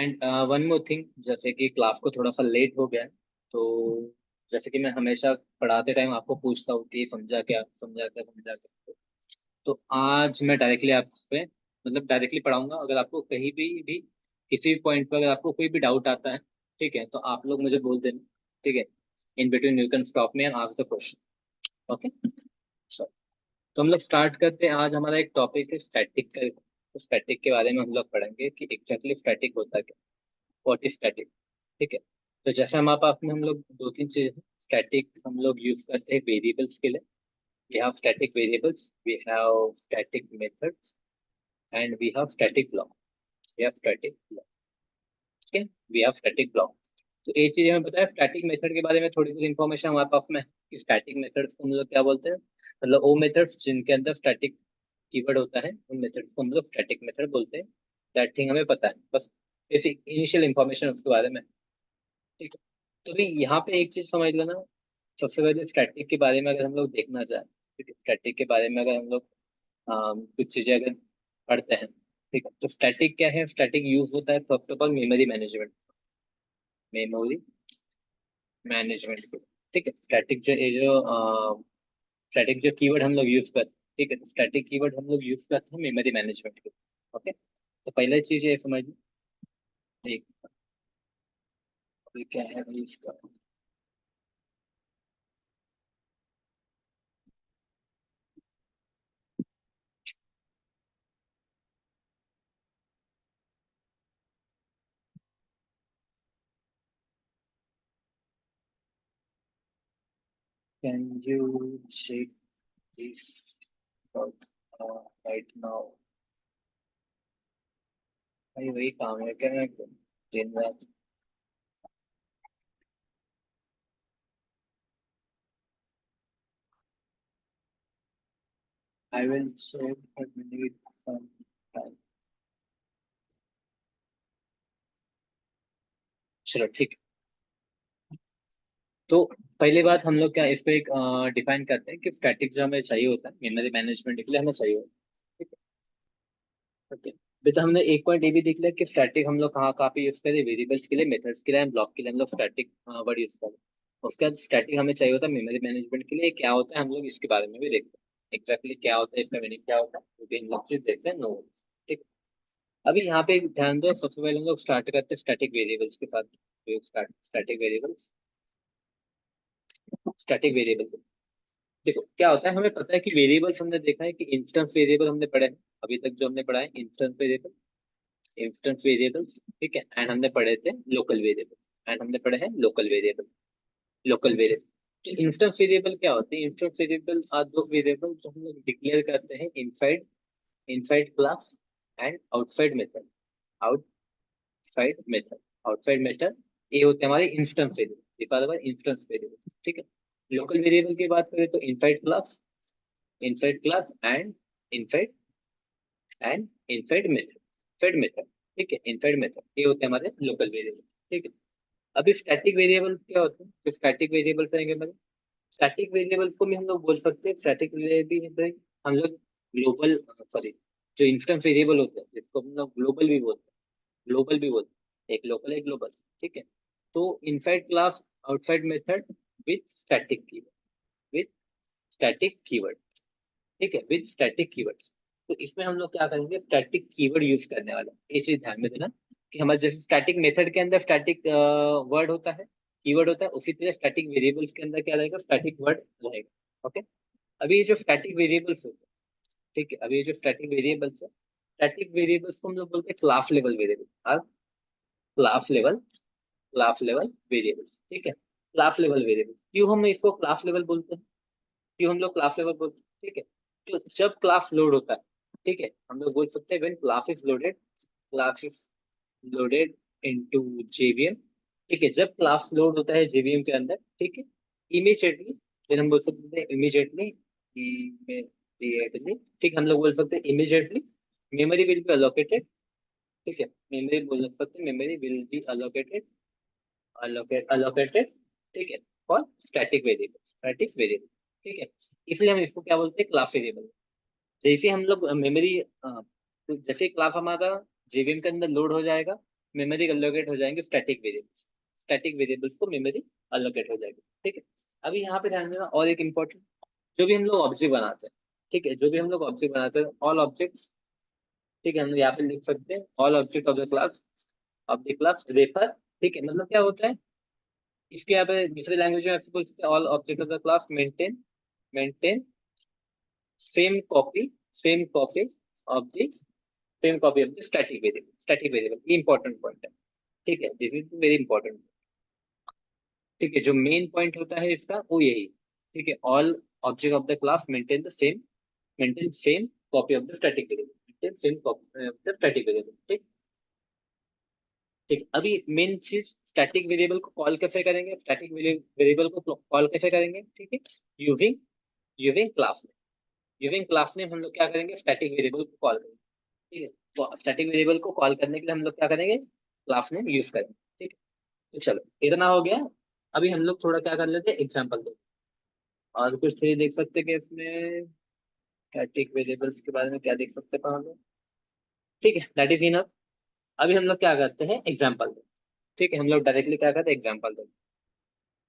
And one more thing, जैसे कि class को थोड़ा सा लेट हो गया है, तो जैसे कि मैं हमेशा पढ़ाते टाइम आपको पूछता हूँ कि समझा क्या, समझा क्या, समझा क्या। तो आज मैं डायरेक्टली आप पे मतलब डायरेक्टली पढ़ाऊंगा। अगर आपको कहीं भी किसी भी पॉइंट पर अगर आपको कोई भी डाउट आता है, ठीक है, तो आप लोग मुझे बोल देना। ठीक है, in between you can stop me and ask the question. Okay, so तो हम लोग स्टार्ट करते हैं। आज हमारा एक टॉपिक है स्टैटिक का। तो स्टैटिक के बारे में हम लोग पढ़ेंगे कि एग्जैक्टली स्टैटिक होता है क्या, व्हाट इज स्टैटिक। ठीक है, तो जैसे हमारे पास में हम लोग दो तीन चीजें स्टैटिक हम लोग यूज करते हैं वेरिएबल्स के लिए। we have static variables, we have static methods, and we have static block. We have static block. Okay, we have static block. तो एक चीज हमें पता है स्टैटिक मेथड के बारे में, थोड़ी सी इन्फॉर्मेशन हमारे पास में है कि स्टैटिक मेथड्स को हम लोग क्या बोलते हैं। मतलब वो मेथड्स जिनके अंदर स्टैटिक कीवर्ड होता है, उन मेथड्स को हम लोग स्टैटिक मेथड बोलते हैं। दैट थिंग हमें पता है, बस बेसिक इनिशियल इन्फॉर्मेशन उसके बारे में। ठीक है, तो भी यहाँ पे एक चीज समझ लेना। सबसे पहले स्टैटिक के बारे में अगर हम लोग देखना चाहें, ठीक है, स्टैटिक के बारे में अगर हम लोग कुछ चीजें अगर पढ़ते हैं, ठीक है, तो स्टैटिक क्या है। स्टैटिक यूज होता है first of all memory management, memory management के। ठीक है, स्टैटिक जो ये जो स्टैटिक जो कीवर्ड हम लोग यूज करते हैं, ठीक है, तो स्टैटिक कीवर्ड हम लोग यूज करते हैं मेमोरी मैनेजमेंट के। ओके, तो पहला चीज ये समझ एक क्या है भाई इसका। Can you check this right now. भाई वही काम है क्या मैं दिन रात। I will check but need some time. चलो ठीक है, तो पहली बात हम लोग क्या इस पे एक डिफाइन करते हैं कि स्टैटिक जो हमें चाहिए होता है मेमोरी मैनेजमेंट के लिए हमें चाहिए होता है। ठीक है, ओके। अभी तो हमने एक पॉइंट ये भी देख लिया कि स्टैटिक हम लोग कहाँ कहाँ पे यूज करें, वेरिएबल्स के लिए, मेथड्स के लिए, ब्लॉक के लिए हम लोग स्टैटिक वर्ड यूज करें। उसके बाद स्टैटिक हमें चाहिए होता है मेमोरी मैनेजमेंट के लिए। क्या होता है हम लोग इसके बारे में भी देखते हैं, एग्जैक्टली क्या होता है, इसका मीनिंग क्या होता है, वो भी हम लोग चीज देखते हैं। नो, ठीक है। अभी यहाँ पे ध्यान दो, सबसे पहले हम लोग स्टार्ट करते हैं स्टैटिक वेरिएबल्स के साथ। Static variables, static variable. देखो क्या होता है, हमें पता है कि वेरिएबल्स हमने देखा है कि इंस्टेंस वेरिएबल हमने पढ़े हैं अभी तक, जो हमने पढ़ा है इंस्टेंस वेरिएबल, इंस्टेंस वेरिएबल्स। ठीक है, एंड हमने पढ़े थे लोकल वेरिएबल, एंड हमने पढ़े हैं लोकल वेरिएबल, लोकल वेरिएबल। तो इंस्टेंस वेरिएबल क्या होते हैं। इंस्टेंस वेरिएबल आर दो वेरिएबल जो हम लोग डिक्लेयर करते हैं inside, inside class and outside method, outside method, outside method. ये होते हैं हमारे इंस्टेंस वेरिएबल, इंस्टेंस वेरिएबल। ठीक है, लोकल वेरिएबल की बात करें तो inside class, inside class and inside method, inside method. ठीक है, इनसाइड मेथड ये होते हैं हमारे लोकल वेरिएबल। ठीक है, अभी स्टैटिक वेरिएबल क्या होते हैं, जो स्टैटिक वेरिएबल करेंगे हमारे, स्टैटिक वेरिएबल को भी हम लोग बोल सकते हैं स्टैटिक वेरिएबल। हम लोग ग्लोबल, सॉरी, जो इंस्टेंस वेरिएबल होते हैं जिसको हम लोग ग्लोबल भी बोलते हैं, ग्लोबल भी बोलते हैं, एक लोकल एक ग्लोबल। ठीक है, तो inside class, outside method with static keyword, with static keyword. ठीक है, विद स्टैटिक कीवर्ड। तो इसमें हम लोग क्या करेंगे, स्टैटिक कीवर्ड यूज करने वाला, ये चीज ध्यान में देना कि हमारे जैसे स्टैटिक मेथड के अंदर स्टैटिक वर्ड होता है, कीवर्ड होता है, उसी तरह स्टैटिक वेरिएबल्स के अंदर क्या रहेगा, स्टैटिक वर्ड रहेगा। ओके, अभी ये जो स्टैटिक वेरिएबल्स होते हैं, ठीक है, अभी ये जो स्टैटिक वेरिएबल्स है, स्टैटिक वेरिएबल्स को हम लोग बोलते हैं class level variable, class level, class level variables. ठीक है, क्लास लेवल वेरिएबल, क्यों हम इसको क्लास लेवल बोलते हैं, कि हम लोग क्लास लेवल बोलते हैं। ठीक है, तो जब क्लास लोड होता है, ठीक है, हम लोग बोल सकते हैं when class is loaded, class is loaded into JVM. ठीक है, जब क्लास लोड होता है जेवीएम के अंदर, ठीक है, इमीडिएटली, फिर हम बोल सकते हैं इमीडिएटली, इमीडिएटली, ठीक, हम लोग बोल सकते हैं immediately memory will be allocated. ठीक है, मेमोरी बोल सकते हैं memory will be allocated, allocated, ठीक है, for static variable, static variable. ठीक है, इसलिए हम इसको क्या बोलते हैं, क्लास वेरिएबल। जैसे हम लोग मेमोरी, जैसे क्लास हमारा जेवीएम के अंदर लोड हो जाएगा, मेमोरी अलोकेट हो जाएंगे स्टैटिक वेरिएबल्स, स्टैटिक वेरिएबल्स को मेमोरी अलोकेट हो जाएगी। ठीक है, अभी यहाँ पे ध्यान देना और एक इम्पोर्टेंट, जो भी हम लोग ऑब्जेक्ट बनाते हैं, ठीक है, जो भी हम लोग ऑब्जेक्ट बनाते हैं, ऑल ऑब्जेक्ट्स, ठीक है, हम यहाँ पे लिख सकते हैं all object of the class refer. ठीक है, मतलब क्या होता है इसके, यहाँ पे दूसरी लैंग्वेज में ऐसे बोल सकते हैं, all object of the class maintain same copy of the same copy of the static variable, important point है। ठीक है, दिस इज वेरी इंपॉर्टेंट। ठीक है, जो मेन पॉइंट होता है इसका वो यही। ठीक है, all object of the class maintain same copy of the static variable, maintain same copy of the static variable. ठीक, ठीक, अभी मेन चीज स्टैटिक वेरिएबल को कॉल कैसे करेंगे, स्टैटिक वेरिएबल को कॉल कैसे करेंगे। ठीक है, using using class name, using class name हम लोग क्या करेंगे, स्टैटिक वेरिएबल को कॉल करेंगे। ठीक है, तो स्टैटिक वेरिएबल को कॉल करने के लिए हम लोग क्या करेंगे, क्लास नेम यूज करेंगे। ठीक है, तो चलो इतना हो गया। अभी हम लोग थोड़ा क्या कर लेते हैं, एग्जाम्पल दो, और कुछ थ्री देख सकते हैं कि इसमें स्टैटिक वेरिएबल्स के बारे में क्या देख सकते हैं हम लोग। ठीक है, दैट इज इनफ। अभी हम लोग क्या करते हैं, एग्जाम्पल दो। ठीक है, हम लोग डायरेक्टली क्या करते हैं, एग्जाम्पल दो।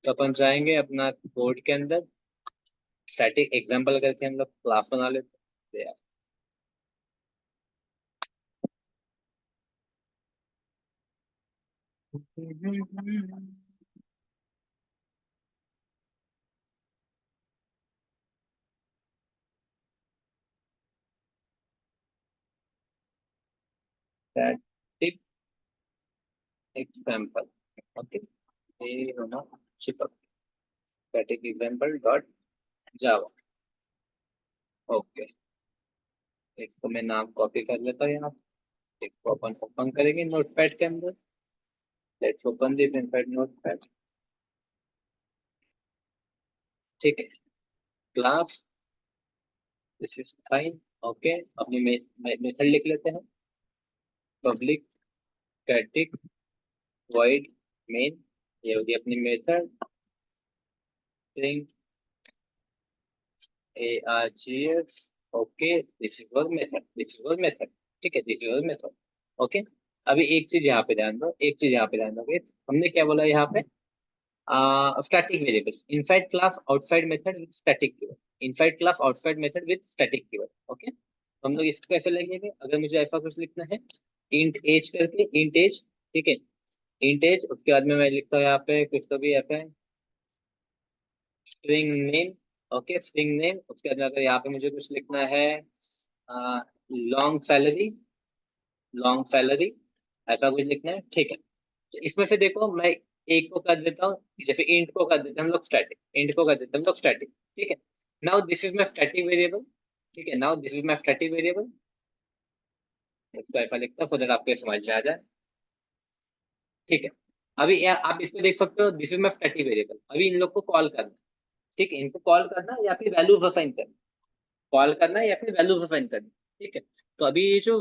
तो अपन जाएंगे अपना कोड के अंदर, स्टैटिक एग्जाम्पल करके हम लोग क्लास बना लेते हैं। स्टैटिक एग्जाम्पल, ओके, ये होना चिपक, स्टैटिक एग्जाम्पल डॉट जावा। ओके, इसको मैं नाम कॉपी कर लेता हूँ यहाँ पे। इसको अपन ओपन करेंगे नोटपैड के अंदर। Let's open this inside notepad. ठीक है, class, this is fine. Okay, अपनी मेथड लिख लेते हैं, पब्लिक स्टैटिक वॉइड मेन, ये होगी अपनी method, string args। Okay, this is were method, this is were method. ठीक है, this is were method. Okay, अभी एक चीज यहाँ पे ध्यान दो, एक चीज यहाँ पे ध्यान दो, हमने क्या बोला यहाँ पे, static variables inside class outside method with static keyword, inside class outside method with static keyword. Okay, हम लोग इसको कैसे लिखेंगे, अगर मुझे ऐसा कुछ लिखना है, इंट एज करके, इंट एज। ठीक है, इंट एज, उसके बाद में मैं लिखता हूँ यहाँ पे कुछ तो भी ऐसा है, string name. Okay, string name, उसके बाद में अगर यहाँ पे मुझे कुछ लिखना है, लॉन्ग सैलरी, लॉन्ग सैलरी, ऐसा कुछ लिखना है। ठीक है, तो इसमें से देखो मैं एक को कर देता हूँ, जैसे इंट को कर देते हैं हम लोग स्टैटिक, इंट को कर देते हैं हम लोग स्टैटिक। ठीक है, now this is my static variable. ठीक है, now this is my static variable, इसको ऐसा लिखता हूँ so that आपके समझ में आ जाए। ठीक है, अभी आप इसको देख सकते हो, this is my static variable. अभी इन लोग को कॉल करना, ठीक है, इनको कॉल करना या फिर वैल्यूज असाइन करना, कॉल करना या फिर वैल्यूज असाइन करना। ठीक है, तो अभी ये जो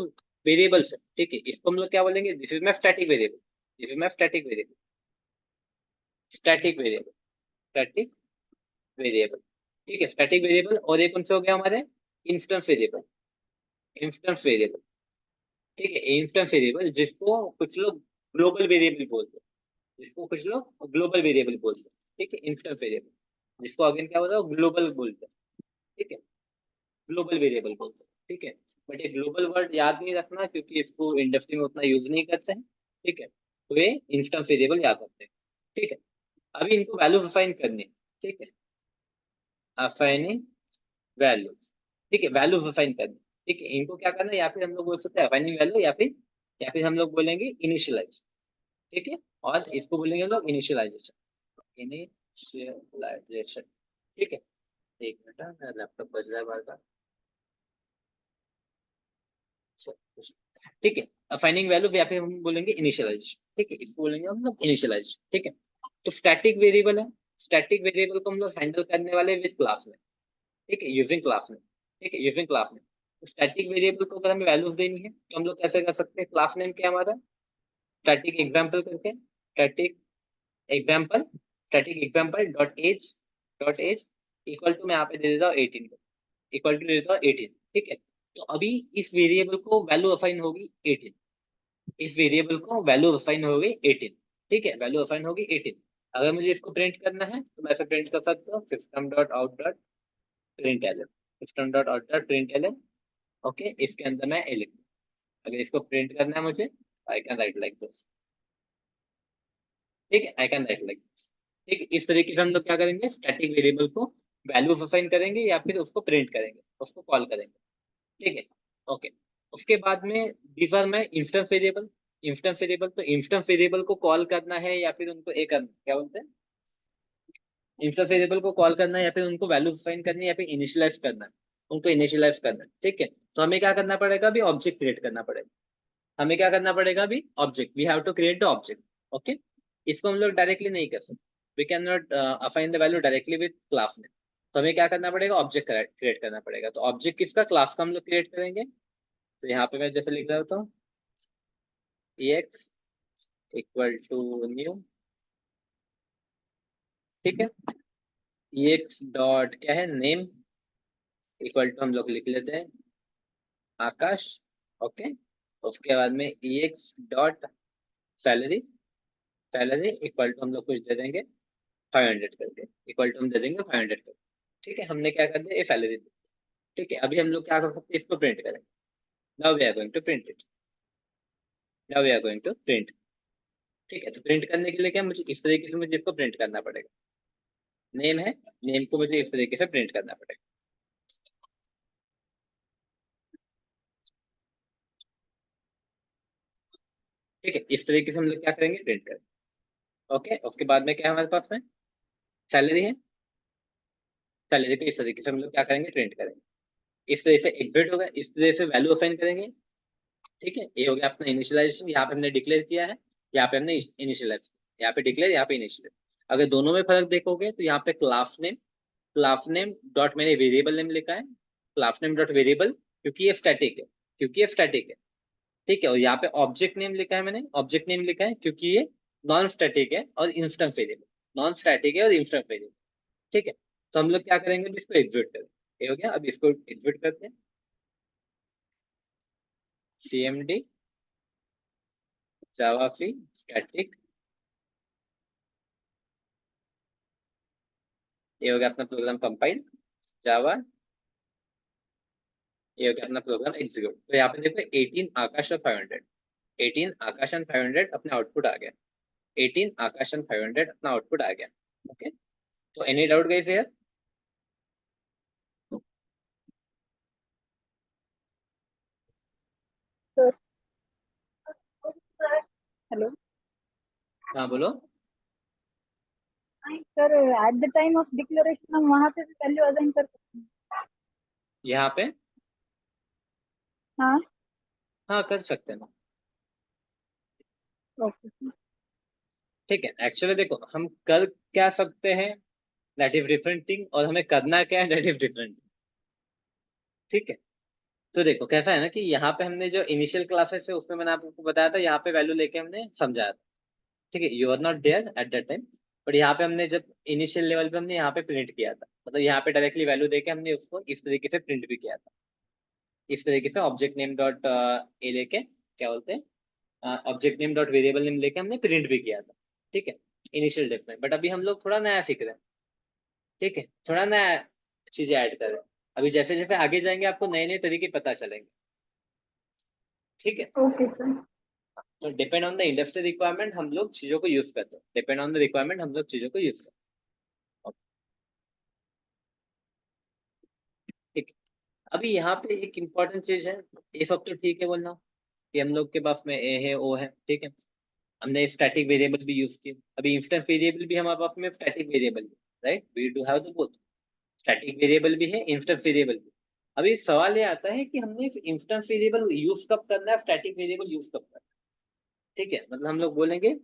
वेरिएबल्स है, ठीक है, इसको हम लोग क्या बोलेंगे, this is my static variable, this is my static variable, static variable, static variable. ठीक है, स्टैटिक वेरिएबल, और एक कौन से हो गया हमारे, इंस्टेंस वेरिएबल, इंस्टेंस वेरिएबल। ठीक है, इंस्टेंस वेरिएबल जिसको कुछ लोग ग्लोबल वेरिएबल बोलते हैं, जिसको कुछ लोग ग्लोबल वेरिएबल बोलते हैं। ठीक है, इंस्टेंस वेरिएबल, जिसको अगेन क्या बोलते हैं, ग्लोबल बोलते हैं। ठीक है, ग्लोबल वेरिएबल बोलते हैं। ठीक है, बट ये ग्लोबल वर्ड याद नहीं रखना, क्योंकि इसको इंडस्ट्री में उतना यूज नहीं करते हैं। ठीक है, तो ये इंस्टेंस वेरिएबल याद रखते हैं। ठीक है, अभी इनको वैल्यू असाइन करनी है। ठीक है, असाइनिंग वैल्यूज। ठीक है, वैल्यूज असाइन करनी। ठीक है, इनको क्या करना है, या फिर हम लोग बोल सकते हैं असाइनिंग वैल्यू, या फिर हम लोग बोलेंगे इनिशियलाइज। ठीक है, और इसको बोलेंगे हम लोग इनिशियलाइजेशन, इनिशियलाइजेशन। ठीक है, एक मिनट, मेरा लैपटॉप बज रहा है बार बार। ठीक है, असाइनिंग वैल्यू या फिर हम बोलेंगे इनिशियलाइजेशन। ठीक है, इसको बोलेंगे हम लोग इनिशियलाइजेशन। ठीक है, तो स्टैटिक वेरिएबल है, स्टैटिक वेरिएबल को हम लोग हैंडल करने वाले विद क्लास में। ठीक है, यूजिंग क्लास में। ठीक है, यूजिंग क्लास में, तो स्टैटिक वेरिएबल को अगर हमें वैल्यूज देनी है तो हम लोग कैसे कर सकते हैं, क्लास नेम क्या है हमारा, स्टैटिक एग्जाम्पल करके, static example, static example dot as equal to, मैं यहाँ पे दे देता हूँ 18 को, इक्वल टू दे देता हूँ 18। ठीक है, तो अभी इस वेरिएबल को वैल्यू असाइन होगी 18। इस वेरिएबल को वैल्यू असाइन हो गई 18। ठीक है, वैल्यू असाइन होगी 18। अगर मुझे इसको प्रिंट करना है तो मैं प्रिंट कर सकता हूँ system dot out dot print L, system dot out dot print L. Okay, इसके अंदर मैं ए लिख दूँ। अगर इसको प्रिंट करना है मुझे, I can write like this. ठीक है, I can write like this. ठीक है, इस तरीके से हम लोग क्या करेंगे, स्टैटिक वेरिएबल को वैल्यू असाइन करेंगे या फिर उसको प्रिंट करेंगे, उसको कॉल करेंगे। ठीक है, ओके। उसके बाद में these are my instance variable. Instance variable, तो इंस्टेंस वेरिएबल को कॉल करना है या फिर उनको ए करना, क्या बोलते हैं, इंस्टेंस वेरिएबल को कॉल करना है या फिर उनको वैल्यू असाइन करनी है या फिर इनिशियलाइज करना है, उनको इनिशियलाइज करना है। ठीक है, तो हमें क्या करना पड़ेगा, अभी ऑब्जेक्ट क्रिएट करना पड़ेगा। हमें क्या करना पड़ेगा अभी, object, we have to create the object. Okay, इसको हम लोग डायरेक्टली नहीं कर सकते, we can not assign the value directly with class name. तो हमें क्या करना पड़ेगा, ऑब्जेक्ट क्रिएट करना पड़ेगा। तो ऑब्जेक्ट किसका, क्लास का हम लोग क्रिएट करेंगे। तो यहाँ पे मैं जैसे लिख रहा हूँ ex इक्वल टू न्यू। ठीक है, ex डॉट क्या है, नेम इक्वल टू हम लोग लिख लेते हैं आकाश। ओके, उसके बाद में ex dot salary, salary equal to हम लोग कुछ दे देंगे 500 करके, इक्वल टू हम दे देंगे 500 करके। ठीक है, हमने क्या कर दिया, ये सैलरी। ठीक है, अभी हम लोग क्या कर सकते हैं, इसको प्रिंट करेंगे। Now we are going to print it, now we are going to print. ठीक है, तो प्रिंट करने के लिए क्या, मुझे इस तरीके से मुझे इसको प्रिंट करना पड़ेगा। नेम है, नेम को मुझे इस तरीके से प्रिंट करना पड़ेगा। ठीक है, इस तरीके से हम लोग क्या करेंगे, प्रिंट करेंगे। ओके, उसके बाद में क्या है हमारे पास में, सैलरी है। सैलरी को इस तरीके से हम लोग क्या करेंगे, प्रिंट करेंगे। इस तरह से एग्जिट होगा, इस तरह से वैल्यू असाइन करेंगे। ठीक है, ये हो गया अपना इनिशियलाइजेशन, यहाँ पे हमने डिक्लेयर किया है, यहाँ पे हमने इनिशियलाइज, यहाँ पे डिक्लेयर, यहाँ पे इनिशियलाइज। अगर दोनों में फर्क देखोगे तो यहाँ पे क्लास नेम डॉट मैंने वेरिएबल नेम लिखा है, क्लास नेम डॉट वेरिएबल, क्योंकि ये स्टैटिक है, क्योंकि ये स्टैटिक है। ठीक है, और यहाँ पे ऑब्जेक्ट नेम लिखा है, मैंने ऑब्जेक्ट नेम लिखा है क्योंकि ये नॉन स्टैटिक है और इंस्टेंट वेरिएबल, नॉन स्टैटिक है और इंस्टेंट वेरिएबल। ठीक है, तो हम लोग क्या करेंगे, तो इसको एग्जिट करें। ये हो गया, अब इसको एग्जिट करते हैं, cmd जावा स्टैटिक। ये हो गया अपना प्रोग्राम कंपाइल, जावा, ये हो गया अपना प्रोग्राम एग्जीक्यूट। तो यहाँ पे देखो 18 आकाश और 500, 18 आकाश एंड 500 अपने आउटपुट आ गया, 18 आकाश एंड 500 अपना आउटपुट आ गया। ओके, तो any doubt guys here. Sir hello हाँ बोलो। Sir, at the time of declaration हम वहाँ पे भी वैल्यू असाइन कर सकते हैं। यहाँ पे हाँ। हाँ कर सकते हैं ना। ओके। ठीक है, एक्चुअली देखो हम कर क्या सकते हैं, दैट इज डिफरेंट थिंग, और हमें करना क्या है, दैट इज डिफरेंट। ठीक है, तो देखो कैसा है ना कि यहाँ पे हमने जो इनिशियल क्लासेस है उसमें मैंने आपको बताया था, यहाँ पे वैल्यू लेके हमने समझाया था। ठीक है, you are not there at that time, but यहाँ पे हमने जब इनिशियल लेवल पे हमने यहाँ पे प्रिंट किया था, मतलब यहाँ पे डायरेक्टली वैल्यू देके हमने उसको इस तरीके से प्रिंट भी किया था। इस तरीके से ऑब्जेक्ट नेम डॉट ए लेके, क्या बोलते हैं, object name dot variable name लेके हमने प्रिंट भी किया था। ठीक है, इनिशियल डेट में, बट अभी हम लोग थोड़ा नया सीख रहे हैं। ठीक है, थोड़ा नया चीजें ऐड कर रहे हैं। अभी जैसे जैसे आगे जाएंगे आपको नए नए तरीके पता चलेंगे। ठीक है, ओके सर। तो depend on the industry requirement हम लोग चीजों को यूज करते हैं, डिपेंड ऑन द रिक्वायरमेंट हम लोग चीजों को यूज करते हैं। ठीक है, अभी यहाँ पे एक इम्पॉर्टेंट चीज है, ये सब तो ठीक है बोलना कि हम लोग के पास में ए है ओ है। ठीक है, हमने स्टैटिक वेरिएबल भी यूज किए, अभी इंस्टेंट वेरिएबल भी हमारे पास में स्टैटिक वेरिएबल भी, right, we do have the both, static variable भी है, इंस्टेंट वेरिएबल भी। अभी सवाल ये आता है कि हमने इंस्टेंट वेरिएबल यूज कब करना है, स्टैटिक वेरिएबल यूज कब करना है। ठीक है, मतलब हम लोग बोलेंगे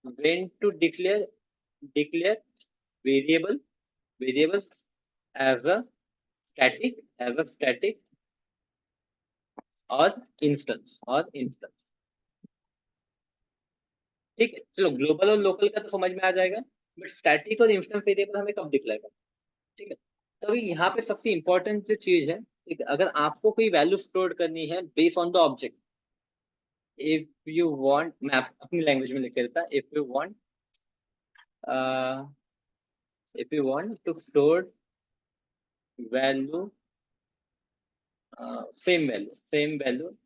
when to declare variable variables as a static और इंस्टेंस। ठीक है, चलो ग्लोबल और लोकल का तो समझ में आ जाएगा, बट स्टैटिक और इंस्टेंस वेरिएबल हमें कब डिक्लेयर करना है। ठीक है, तो अभी यहाँ पे सबसे इंपॉर्टेंट जो चीज है, ठीक है, अगर आपको कोई वैल्यू स्टोर करनी है based on the object, if you want, मैं अपनी लैंग्वेज में लिख देता, if you want to store value, same value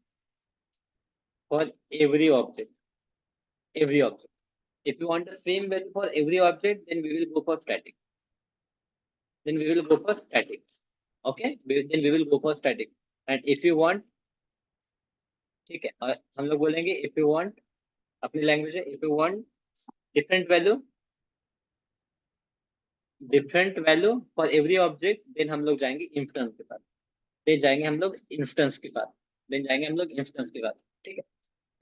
for every object. If you want the same value for every object, then we will go for static. Okay, then we will go for static. And if you want, ठीक है, और हम लोग बोलेंगे if you want, अपनी language है, if you want different value for every object, then हम लोग जाएंगे इंस्टेंस के पास, ठीक है।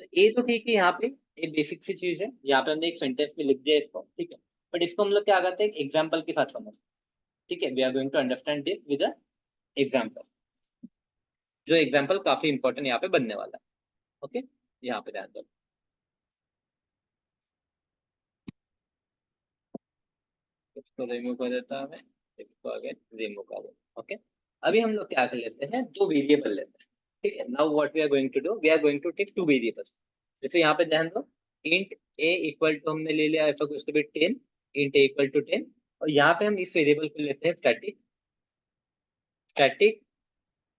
तो ये तो ठीक है, यहाँ पे एक बेसिक सी चीज है, यहाँ पे हमने एक सेंटेंस में लिख दिया इसको, ठीक है। बट इसको हम लोग क्या करते हैं, एक एग्जाम्पल के साथ समझते हैं, ठीक है। We are going to understand this with a example, जो एग्जाम्पल काफी इंपॉर्टेंट यहाँ पे बनने वाला है। ओके, यहाँ पे ध्यान दो। इसको रिमूव कर देता हूं मैं, इसको अगेन रिमूव कर देता। ओके, अभी हम लोग क्या कर लेते हैं, दो वेरिएबल लेते हैं, ठीक है। Now what we are going to do, we are going to take two variables. जैसे यहाँ पे ध्यान दो, इंट ए इक्वल टू हमने ले लिया अल्फा कुछ तो भी 10, इंट ए इक्वल टू 10, और यहाँ पे हम इस वेरिएबल को लेते हैं static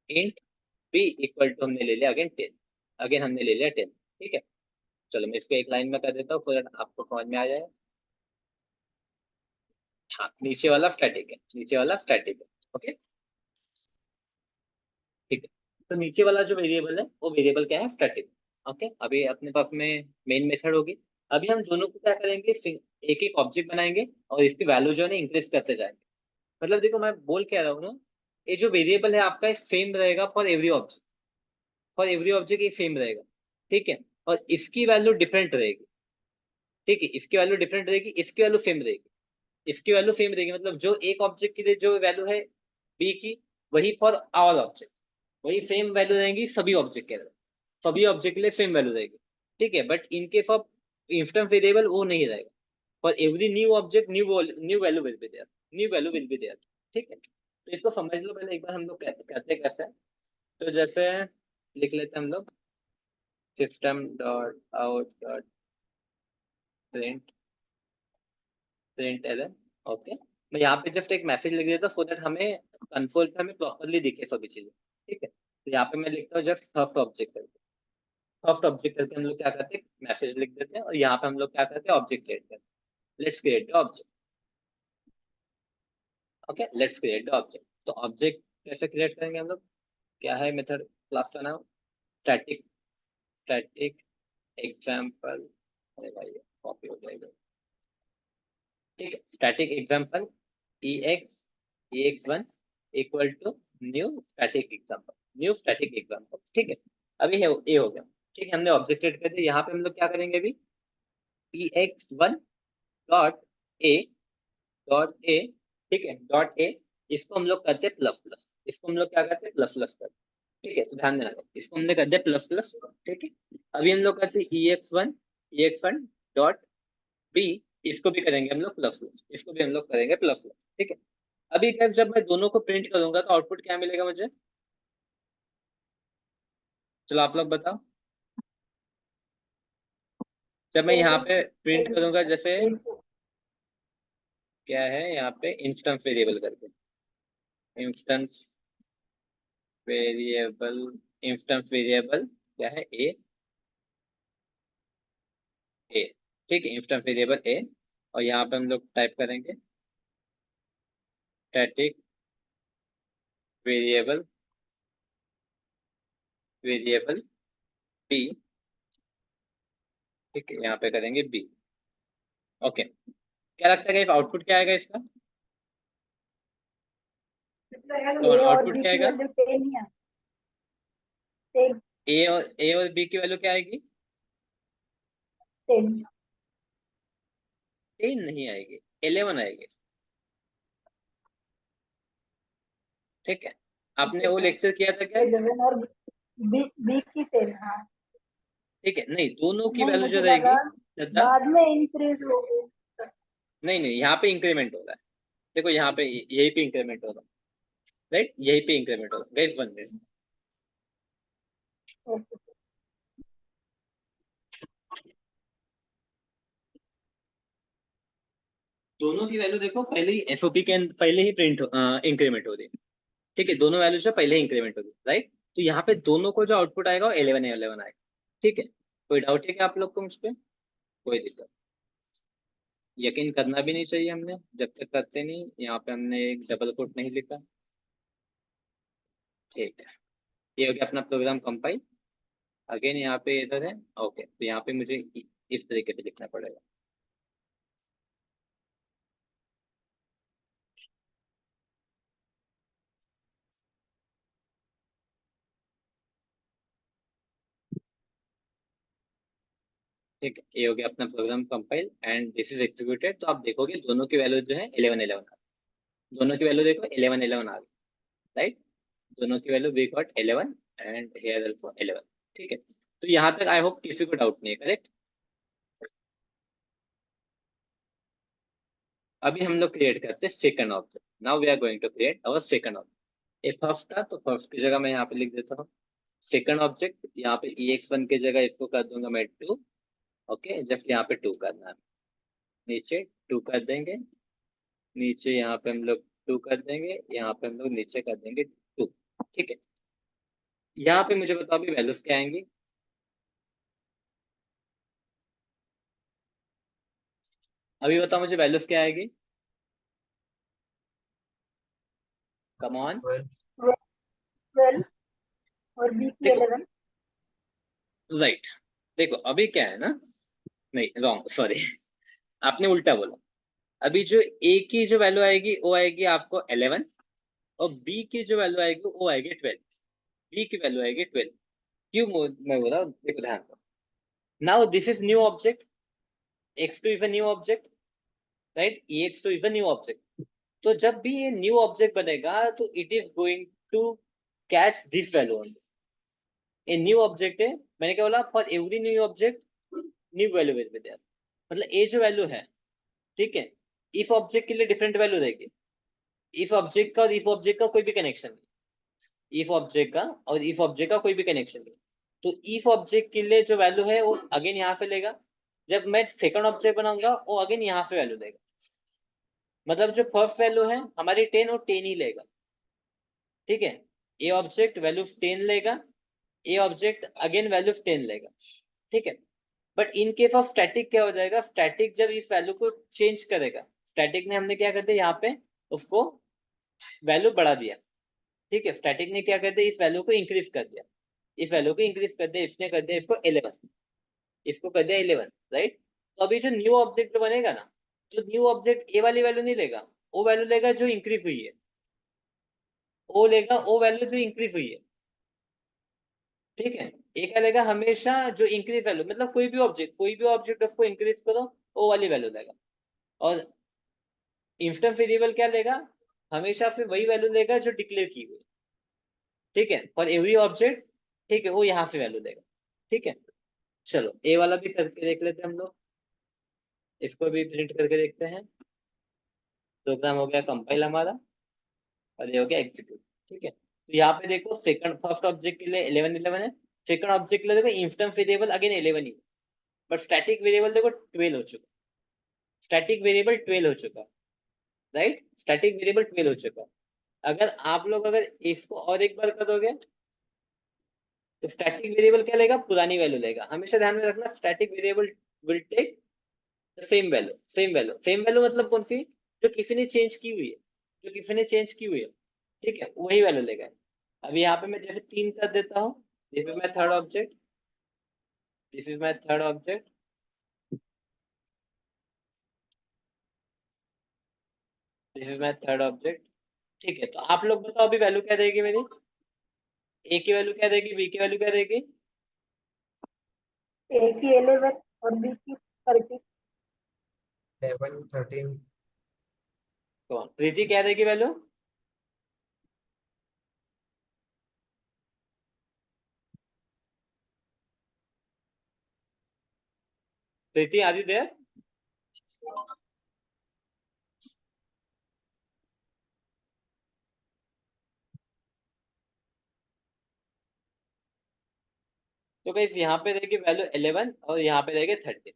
int B equal to हमने ले लिया अगेन 10, अगेन हमने ले लिया 10, ठीक है। चलो मैं इसको एक लाइन में कर देता हूँ, फिर आपको समझ में आ जाए। हाँ, नीचे वाला स्टैटिक है, ओके, ठीक है। तो नीचे वाला जो वेरिएबल है वो वेरिएबल क्या है, स्टैटिक। ओके, अभी अपने पास में मेन मेथड होगी। अभी हम दोनों को क्या करेंगे, एक एक ऑब्जेक्ट बनाएंगे और इसकी वैल्यू जो है ना इंक्रीज करते जाएंगे। मतलब देखो मैं बोल क्या रहा हूँ ना, ये जो वेरिएबल है आपका सेम रहेगा फॉर एवरी ऑब्जेक्ट एक सेम रहेगा, ठीक है। और इसकी वैल्यू डिफरेंट रहेगी, ठीक है, इसकी वैल्यू डिफरेंट रहेगी, इसकी वैल्यू सेम रहेगी, मतलब जो एक ऑब्जेक्ट के लिए जो वैल्यू है बी की, वही फॉर ऑल ऑब्जेक्ट, वही सेम वैल्यू रहेगी सभी ऑब्जेक्ट के लिए, सभी ऑब्जेक्ट के लिए सेम वैल्यू रहेगी, ठीक है। But in case of instance variable वो नहीं रहेगा, for every new object new value will be there, ठीक है। तो इसको समझ लो पहले एक बार, हम लोग कहते कैसे हैं। तो जैसे लिख लेते हैं हम लोग system dot out dot println, okay. मैं यहाँ पे जस्ट एक मैसेज लिख देता हूँ सो दैट हमें कंसोल पे हमें प्रॉपरली दिखे सभी चीजें, ठीक है। तो यहाँ पे मैं लिखता हूँ जस्ट फर्स्ट ऑब्जेक्ट करके हम लोग क्या करते हैं, मैसेज लिख देते हैं, और यहाँ पे हम लोग क्या करते हैं, ऑब्जेक्ट क्रिएट करते हैं। Let's create the object, okay, let's create the object. तो ऑब्जेक्ट कैसे क्रिएट करेंगे हम लोग, क्या है मेथड, क्लास का नाम स्टैटिक स्टैटिक एग्जाम्पल, अरे भाई कॉपी हो जाएगा, ठीक है। Static example ex1 equal to new static example, ठीक है। अभी है ए हो गया, ठीक है, हमने ऑब्जेक्ट क्रिएट कर दिया। यहाँ पे हम लोग क्या करेंगे अभी, ex1 डॉट ए ठीक है, डॉट ए, इसको हम लोग करते हैं प्लस प्लस, इसको हम लोग क्या करते हैं, प्लस प्लस करते हैं, ठीक है। तो ध्यान देना, इसको हमने कर दिया प्लस प्लस, ठीक है। अभी हम लोग करते हैं ex1 डॉट बी, इसको भी करेंगे हम लोग प्लस प्लस, इसको भी हम लोग करेंगे प्लस प्लस, ठीक है। अभी जब मैं दोनों को प्रिंट करूंगा तो आउटपुट क्या मिलेगा मुझे, चलो आप लोग बताओ। जब मैं यहाँ पे प्रिंट करूंगा, जैसे क्या है यहाँ पे इंस्टेंस वेरिएबल करके, इंस्टेंस वेरिएबल क्या है, ए, ठीक है, इंस्टेंस वेरिएबल ए। और यहाँ पे हम लोग टाइप करेंगे स्टैटिक वेरिएबल बी, ठीक है, यहाँ पे करेंगे बी, ओके। क्या लगता है आउटपुट क्या आएगा इसका, तो ए और आउटपुट बी क्या की आएगा, वैल्यू सेम ही है, सेम ए और बी की वैल्यू क्या आएगी, सेम। 10 नहीं आएगी, 11 आएगी, ठीक है। आपने वो लेक्चर किया था क्या, 11 और बी की सेम, हाँ। ठीक है, नहीं दोनों की नहीं, वैल्यू जो मुझे रहेगी लगा श्रद्धा, बाद में इंक्रीज हो गई। नहीं नहीं, यहाँ पे इंक्रीमेंट हो रहा है, देखो यहाँ पे यही पे इंक्रीमेंट हो रहा है, राइट, यही पे इंक्रीमेंट हो रहा है, गाइस 1 मिनट। ओके। दोनों की वैल्यू देखो पहले ही एफओपी के पहले ही प्रिंट इंक्रीमेंट हो रही है। ठीक है, दोनों वैल्यू से पहले ही इंक्रीमेंट हो रही है, राइट। तो यहाँ पे दोनों को जो आउटपुट आएगा वो 11 आएगा। ठीक है, कोई डाउट है क्या आप लोग को मुझ पे? कोई दिक्कत? यकीन करना भी नहीं चाहिए, हमने जब तक करते नहीं, यहाँ पे हमने एक डबल कोट नहीं लिखा। ठीक है, ये हो गया अपना प्रोग्राम कंपाइल। अगेन यहाँ पे इधर है। ओके, तो यहाँ पे मुझे इस तरीके से लिखना पड़ेगा। ठीक है, ये हो गया अपना program compile and this is executed. तो आप देखोगे दोनों की वैल्यू जो है 11 11 आ गई। दोनों की वैल्यू देखो 11 11 आ गई, राइट। दोनों की value we got 11 and here also 11। ठीक है, तो यहाँ तक आई होप किसी को डाउट नहीं है, करेक्ट। अभी हम लोग क्रिएट करते हैं second object. Now we are going to create our second object. ये फर्स्ट था तो फर्स्ट की जगह मैं यहाँ पे लिख देता हूँ सेकंड ऑब्जेक्ट। यहाँ पे EX1 की जगह इसको कर दूंगा मैं 2। ओके, जबकि यहाँ पे 2 करना है। नीचे 2 कर देंगे, नीचे यहाँ पे हम लोग 2 कर देंगे, यहाँ पे हम लोग नीचे कर देंगे 2। ठीक है, यहाँ पे मुझे बताओ अभी वैल्यूज क्या आएंगी? अभी बताओ मुझे वैल्यूज क्या आएगी? Come on. 12 और बी की देखो, 11। राइट, देखो अभी क्या है ना, नहीं रॉन्ग, सॉरी आपने उल्टा बोला। अभी जो ए की जो वैल्यू आएगी वो आएगी आपको 11, और बी की जो वैल्यू आएगी वो आएगी 12। बी की वैल्यू आएगी 12। क्यों मैं बोल रहा हूँ, देखो ध्यान दो। Now this is new object, x2 is a new object, right. ex2 is a new object. तो जब भी ये न्यू ऑब्जेक्ट बनेगा तो it is going to catch this value only. ये न्यू ऑब्जेक्ट है, मैंने क्या बोला, for every new object new value will be there. मतलब ये जो वैल्यू है, ठीक है, इफ ऑब्जेक्ट के लिए डिफरेंट वैल्यू रहेगी। इफ ऑब्जेक्ट का और इफ ऑब्जेक्ट का कोई भी कनेक्शन नहीं, इफ ऑब्जेक्ट का और इफ ऑब्जेक्ट का कोई भी कनेक्शन नहीं। तो इफ ऑब्जेक्ट के लिए जो वैल्यू है वो अगेन यहाँ से लेगा। जब मैं सेकंड ऑब्जेक्ट बनाऊंगा वो अगेन यहाँ से वैल्यू लेगा। मतलब जो फर्स्ट वैल्यू है हमारी 10, और 10 ही लेगा। ठीक है, ए ऑब्जेक्ट वैल्यू 10 लेगा, ए ऑब्जेक्ट अगेन वैल्यू 10 लेगा। ठीक है, but in case of static क्या हो जाएगा, स्टैटिक जब इस वैल्यू को चेंज करेगा, स्टैटिक ने हमने क्या कर दिया यहाँ पे उसको वैल्यू बढ़ा दिया। ठीक है, स्टैटिक ने क्या कर दिया, इस वैल्यू को इंक्रीज कर दिया। इस वैल्यू को इंक्रीज कर दिया, इसने कर दिया इसको 11, इसको कर दिया 11, राइट। तो अभी जो न्यू ऑब्जेक्ट बनेगा ना, तो न्यू ऑब्जेक्ट ए वाली वैल्यू नहीं लेगा, वो वैल्यू लेगा जो इंक्रीज हुई है। वो लेगा वो वैल्यू जो इंक्रीज हुई है। ठीक है, ए क्या लेगा, हमेशा जो इंक्रीज वैल्यू, मतलब कोई भी ऑब्जेक्ट उसको इंक्रीज करो वो वाली वैल्यू लेगा। और इंस्टेंस वेरिएबल क्या लेगा, हमेशा फिर वही वैल्यू लेगा जो डिक्लेयर की हुई। ठीक है, फॉर एवरी ऑब्जेक्ट, ठीक है, वो यहाँ से वैल्यू लेगा। ठीक है, चलो ए वाला भी करके देख लेते हैं हम लोग। इसको भी प्रिंट करके देखते हैं। प्रोग्राम हो गया कंपाइल हमारा, और ये हो गया एग्जीक्यूट। ठीक है, तो यहाँ पे देखो सेकंड फर्स्ट ऑब्जेक्ट के लिए 11 11 है। सेकंड ऑब्जेक्ट के लिए देखो instance variable again 11 he, but static variable देखो 12 हो चुका। स्टैटिक वेरिएबल 12 हो चुका, राइट। स्टैटिक वेरिएबल 12 हो चुका। अगर आप लोग अगर इसको और एक बार करोगे तो स्टैटिक वेरिएबल क्या लेगा, पुरानी वैल्यू लेगा। हमेशा ध्यान में रखना, static variable will take the same value. Same value, same value मतलब कौन सी, जो किसी ने चेंज की हुई है, जो किसी ने चेंज की हुई है। ठीक है, वही वैल्यू लेगा। अभी यहाँ पे मैं जैसे 3 कर देता हूँ, this is my third object, this is my third object, this is my third object. ठीक है, तो आप लोग बताओ अभी वैल्यू क्या देगी मेरी, ए की वैल्यू क्या देगी, बी की वैल्यू क्या देगी? ए की 11 और बी की 13। 11 13। कौन, प्रीति क्या देगी value? Preeti are you there? तो गाइस यहाँ पे देगी वैल्यू 11 और यहाँ पे देगी 13।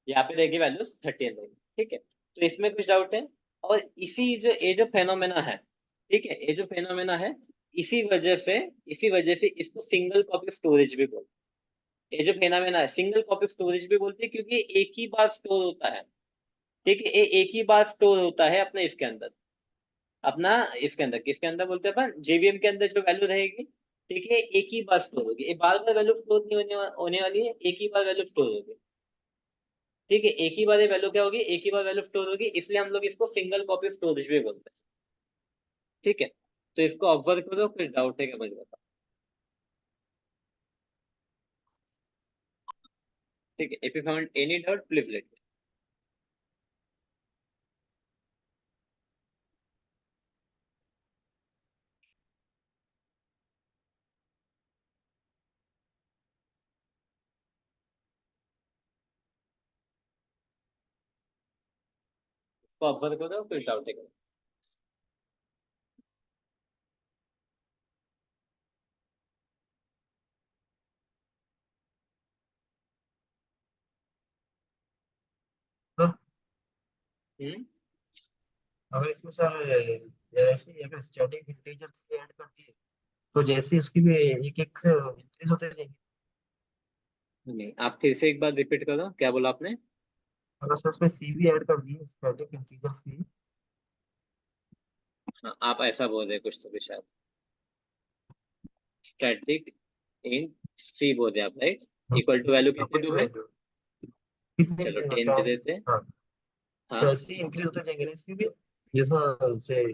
यहाँ पे देगी वैल्यू 13 देगी। ठीक है, तो इसमें कुछ डाउट है? और इसी जो ये जो फेनोमेना है, ठीक है, ये जो फेनोमेना है, इसी वजह से इसको सिंगल कॉपी स्टोरेज भी बोलते हैं। ये जो फेनोमेना है सिंगल कॉपी स्टोरेज भी बोलते हैं, क्योंकि एक ही बार स्टोर होता है। ठीक है, ये एक ही बार स्टोर होता है अपने इसके अंदर, अपना इसके अंदर, किसके अंदर बोलते हैं अपन, जेवीएम के अंदर जो वैल्यू रहेगी, ठीक है, एक ही बार स्टोर होगी, ये बार बार वैल्यू स्टोर नहीं होने वाली है, एक ही बार वैल्यू स्टोर होगी। ठीक है, एक ही बार वैल्यू क्या होगी, एक ही बार वैल्यू स्टोर होगी, इसलिए हम लोग इसको सिंगल कॉपी स्टोरेज भी बोलते हैं। ठीक है, तो इसको ऑब्जर्व करो, कुछ डाउट है क्या मुझे बताओ। ठीक है, if you found any doubt please let. इसको ऑब्जर्व करो, कुछ डाउट है क्या। तो हम्म। अगर इसमें सर जैसे अगर स्टैटिक इंटीजर्स ऐड कर दिए तो जैसे उसकी भी एक एक से इंक्रीज होते जाएंगे। नहीं, आप फिर से एक बार रिपीट करो, क्या बोला आपने। अगर सर इसमें सी भी ऐड कर दिए स्टैटिक इंटीजर सी। हाँ, आप ऐसा बोल रहे कुछ तो भी शायद, स्टैटिक इन सी बोल रहे आप, राइट। इक्वल टू वैल्यू कितनी कोई भी दूं मैं। वैल्यू कितने चलो भी 10 दे देते हैं। हाँ तो हाँ ऐसे ही इंक्रीज होते जाएंगे ना इसकी भी। जैसा से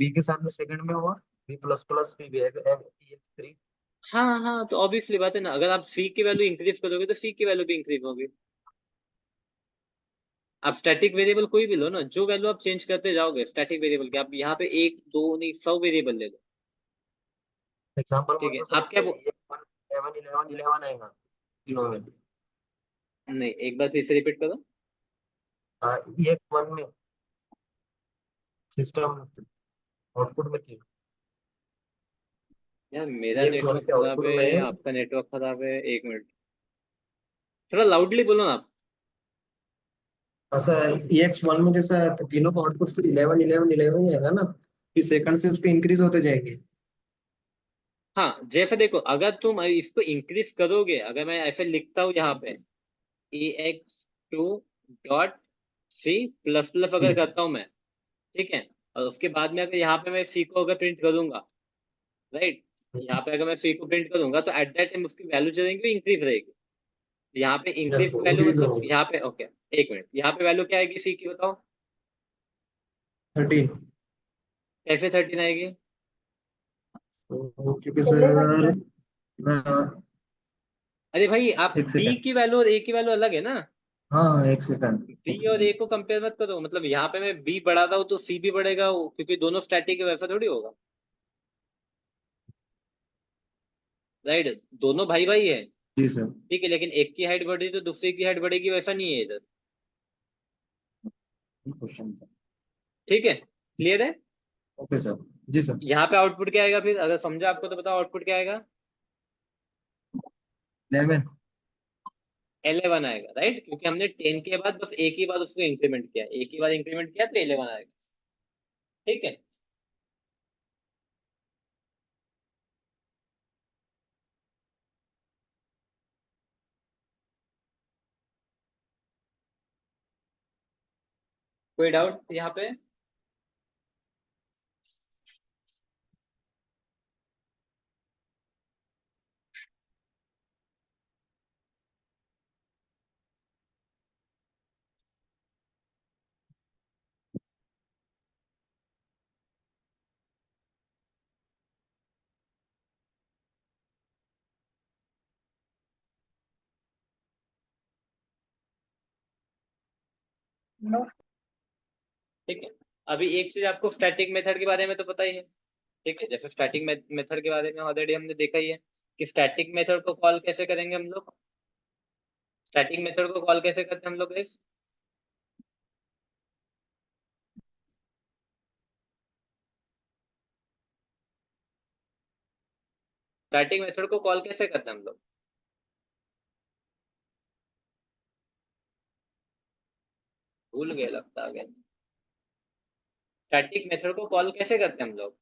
बी के साथ में सेकंड में हुआ बी प्लस प्लस बी भी एक्स थ्री। हाँ हाँ, तो ऑब्वियसली बात है ना, अगर आप सी की वैल्यू इंक्रीज करोगे तो सी की वैल्यू भी इंक्रीज होगी। आप स्टैटिक वेरिएबल कोई भी लो ना, जो वैल्यू आप चेंज करते जाओगे स्टैटिक वेरिएबल के, आप यहाँ पे एक दो नहीं 100 वेरिएबल ले लो। एग्जाम्पल ठीक बोल है, तो सर आप क्या इसमें ये 11 आएगा तीनों में। नहीं, एक बार फिर से रिपीट करो। ये वन में सिस्टम आउटपुट में थी। यार मेरा ये वन नेटवर्क के खराब आउटपुट है, में आपका नेटवर्क खराब है, एक मिनट, थोड़ा लाउडली बोलो ना आप। ऐसा एक्स वन में जैसा तो तीनों का आउटपुट तो 11 11 11 ही आएगा ना। फिर सेकंड से उसके इंक्रीज होते जाएंगे। हाँ, जैसे देखो, अगर तुम इसको इंक्रीज करोगे, अगर मैं ऐसे लिखता हूँ यहाँ पे E X two dot C plus plus अगर ठीक करता हूँ मैं, ठीक है, और उसके बाद में अगर यहाँ पे मैं सी को अगर प्रिंट करूंगा, राइट, यहाँ पे अगर मैं सी को प्रिंट करूंगा तो एट दैट टाइम उसकी वैल्यू जो रहेगी वो इंक्रीज रहेगी। यहाँ पे यस इंक्रीज की वैल्यू इंक्रीज मतलब होंगे। यहाँ पे, ओके, एक मिनट, यहाँ पे वैल्यू क्या आएगी सी की बताओ। 13। कैसे 13 आएगी। तो क्योंकि 11 सर 11। अरे भाई, आप एक बी सेकंड। की वैल्यू और ए की वैल्यू अलग है ना। हाँ एक सेकंड बी एक और ए सेकंड। को कंपेयर मत करो, मतलब यहाँ पे मैं बी बढ़ाता हूँ तो सी भी बढ़ेगा, क्योंकि दोनों स्टैटिक है, वैसा थोड़ी होगा, राइट, दोनों भाई भाई है। जी सर। ठीक है, लेकिन एक की हाइट बढ़ी तो दूसरे की हाइट बढ़ेगी, वैसा नहीं है इधर। क्वेश्चन था। ठीक है, क्लियर है। Okay sir. जी सर। यहाँ पे आउटपुट क्या आएगा, फिर अगर समझा आपको तो बताओ आउटपुट क्या आएगा। 11। 11 आएगा, राइट, क्योंकि हमने 10 के बाद बस एक ही बार उसको इंक्रीमेंट किया, एक ही बार इंक्रीमेंट किया तो 11 आएगा। ठीक है, कोई डाउट यहाँ पे। नो। ठीक है, अभी एक चीज आपको स्टैटिक मेथड के बारे में तो पता ही है। ठीक है, जैसे स्टैटिक मेथड के बारे में ऑलरेडी हमने देखा ही है कि स्टैटिक मेथड को कॉल कैसे करेंगे हम लोग। स्टैटिक मेथड को कॉल कैसे करते हैं हम लोग इस स्टैटिक मेथड को कॉल कैसे करते हैं हम लोग। भूल गए लगता है। स्टैटिक मेथड को कॉल कैसे करते हैं हम लोग?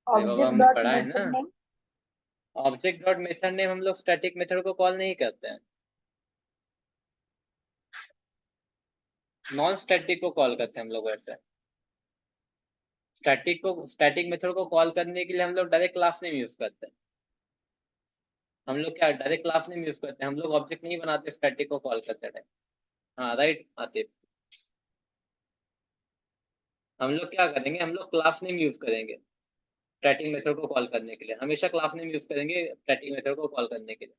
अरे बाबा, ऑब्जेक्ट हमने डॉट पढ़ा है ना। Method name. Object dot method name हम लोग स्टैटिक मेथड को कॉल नहीं करते हैं, नॉन स्टैटिक को कॉल करते हैं हम लोग। वैसे स्टैटिक मेथड को कॉल करने के लिए हम लोग डायरेक्ट क्लास नेम यूज करते हैं। हम लोग क्या डायरेक्ट क्लास नेम यूज करते हैं, हम लोग ऑब्जेक्ट नहीं बनाते स्टैटिक को कॉल करते टाइम। हाँ राइट आतिफ, हम लोग क्या करेंगे, हम लोग क्लास नेम यूज करेंगे स्टैटिक मेथड को कॉल करने के लिए। हमेशा क्लास नेम यूज करेंगे स्टैटिक मेथड को कॉल करने के लिए,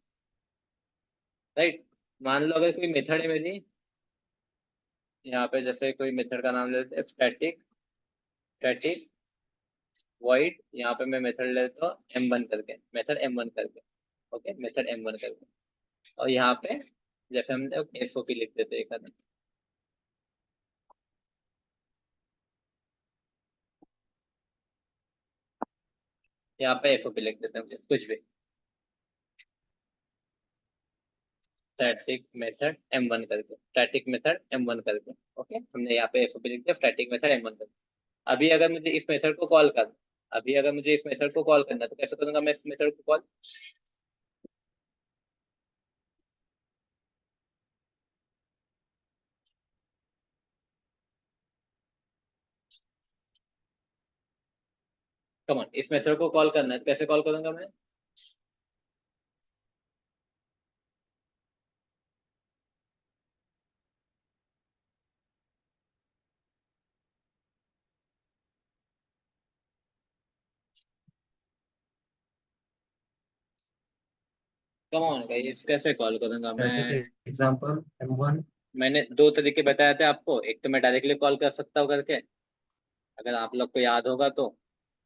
राइट। मान लो अगर कोई मेथड है मेरी, यहाँ पे जैसे कोई मेथड का नाम लेते हैं स्टैटिक स्टैटिक वॉइड, यहाँ पे मैं मेथड लेता हूँ M1 करके, मेथड M1 करके, ओके मेथड M1 करके। और यहाँ पे जैसे हम SOP लिख देते हैं एक, यहाँ पे SOP लिख देते हैं कुछ भी, स्टैटिक मेथड M1 करके, स्टैटिक मेथड M1 करके, ओके हमने यहाँ पे SOP लिख दिया स्टैटिक मेथड M1 करके। अभी अगर मुझे इस मेथड को कॉल करना, अभी अगर मुझे इस मेथड को कॉल करना तो कैसे करूंगा मैं इस मेथड को कॉल? कमान इस मेथड को कॉल करना है तो कैसे कॉल करूंगा मैं? कमान गाइस कैसे कॉल करूंगा स्टैटिक मैं? Example M1। मैंने दो तरीके बताए थे आपको, एक तो मैं डायरेक्टली कॉल कर सकता हूँ करके, अगर आप लोग को याद होगा तो।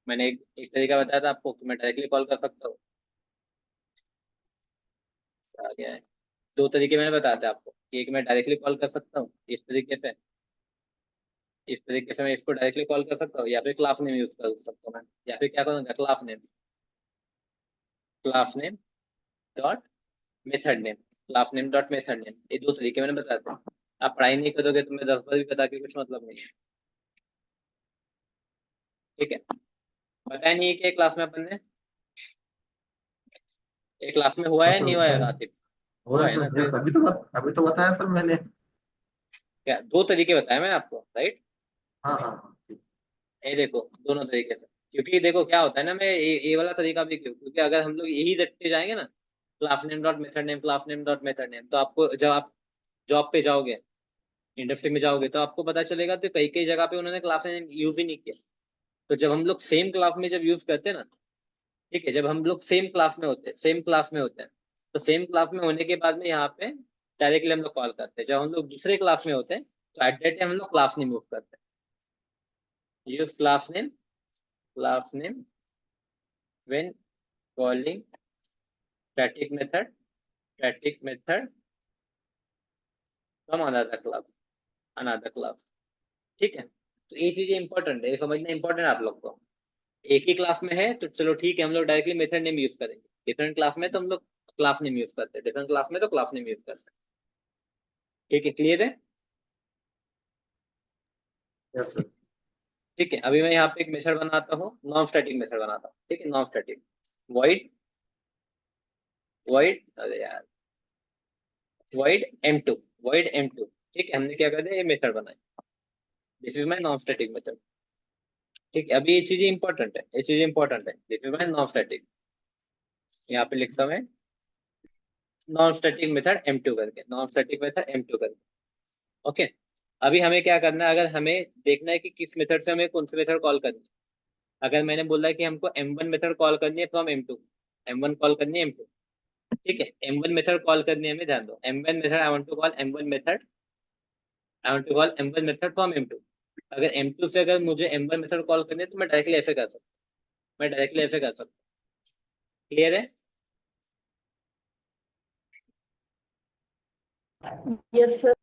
मैंने एक तरीका बताया था आपको कि मैं डायरेक्टली कॉल कर सकता हूँ, आ गया है। दो तरीके मैंने बताया था आपको, एक मैं डायरेक्टली कॉल कर सकता हूँ इस तरीके से, इस तरीके से मैं इसको डायरेक्टली कॉल कर सकता हूँ, या फिर क्लास नेम यूज कर सकता हूँ मैं, या फिर क्या करूँगा class name dot method name, class name dot method name, ये दो तरीके मैंने बताया था। आप पढ़ाई नहीं करोगे तो मैं 10 बार भी बता के कुछ मतलब नहीं है, ठीक है। बताया नहीं है कि क्लास में अपन ने, एक क्लास में हुआ हाँ है सर नहीं हुआ है बताइए। आतिफ? हो रहा हुआ है है ना, सर, तो यस अभी तो बताया सर मैंने। क्या दो तरीके बताए मैंने आपको, राइट। हाँ हाँ हाँ, ठीक। ये देखो दोनों तरीके से, क्योंकि देखो क्या होता है ना, मैं ये वाला तरीका भी क्यों, क्योंकि अगर हम लोग यही रटते जाएंगे ना class name dot method name, class name dot method name, तो आपको जब आप जॉब पे जाओगे, इंडस्ट्री में जाओगे, तो आपको पता चलेगा तो कई कई जगह पे उन्होंने क्लास नेम यूज ही नहीं किया। तो जब हम लोग सेम क्लास में जब यूज करते हैं ना, ठीक है, जब हम लोग सेम क्लास में होते हैं, तो सेम क्लास में होने के बाद में यहाँ पे डायरेक्टली हम लोग कॉल करते हैं। जब हम लोग दूसरे क्लास में होते हैं तो एट दैट टाइम हम लोग क्लास नेम यूज करते हैं, use class name when calling static method from another class, ठीक है। तो ये चीजें इंपॉर्टेंट है, ये समझना इंपॉर्टेंट है आप लोग को। एक ही क्लास में है तो चलो ठीक है, हम लोग डायरेक्टली मेथड नेम यूज करेंगे, डिफरेंट क्लास में तो हम लोग क्लास नेम यूज करते हैं, डिफरेंट क्लास में तो क्लास नेम यूज करते हैं, ठीक है, क्लियर है? Yes sir. ठीक है, अभी मैं यहाँ पे एक मेथड बनाता हूँ, नॉन स्टैटिक मेथड बनाता हूँ, ठीक है, नॉन स्टैटिक वॉइड वॉइड अरे यार वॉइड M2, ठीक है। हमने क्या कर दिया, ये मेथड बनाया, this is my non static method, ठीक है। अभी ये चीजें इंपॉर्टेंट है, ये चीजें इंपॉर्टेंट है, this is my non static, यहाँ पे लिखता हूँ मैं नॉन स्टैटिक मेथड M2 करके, नॉन स्टैटिक मेथड M2 करके, ओके। अभी हमें क्या करना है, अगर हमें देखना है कि किस मेथड से हमें कौन सी मेथड कॉल करनी है, अगर मैंने बोला है कि हमको M1 मेथड कॉल करनी है फ्रॉम M2, M1 कॉल करनी है M2, ठीक है, M1 मेथड कॉल करनी है, हमें ध्यान दो M1 method, I want to call M1 method, I want to call M1 method from M2। अगर M2 से अगर मुझे M1 मेथड कॉल करनी है तो मैं डायरेक्टली ऐसे कर सकता हूँ, मैं डायरेक्टली ऐसे कर सकता हूँ, क्लियर है? Yes sir.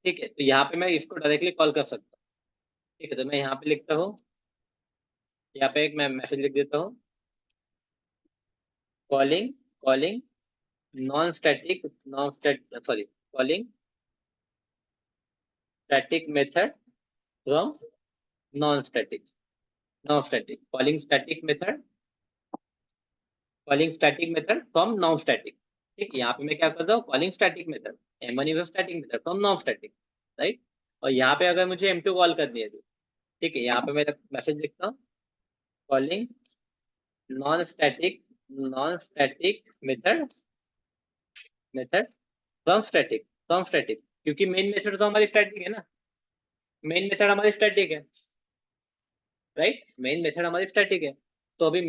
ठीक है, तो यहाँ पे मैं इसको डायरेक्टली कॉल कर सकता हूँ, ठीक है। तो मैं यहाँ पे लिखता हूँ, यहाँ पे एक मैं मैसेज लिख देता हूँ, calling calling non static sorry calling static method from non static calling static method from non static. ठीक है, यहाँ पे मैं क्या कर रहा हूँ, calling static method M1 is static method from non static, right. और यहाँ पे अगर मुझे M2 कॉल करनी है तो ठीक है, यहाँ पे मैं मैसेज लिखता हूँ calling non static method from static क्योंकि मेन मेथड तो हमारी स्टैटिक है ना, मेन मेथड हमारी स्टैटिक है, राइट। मेन मेथड हमारी स्टैटिक है। तो अभी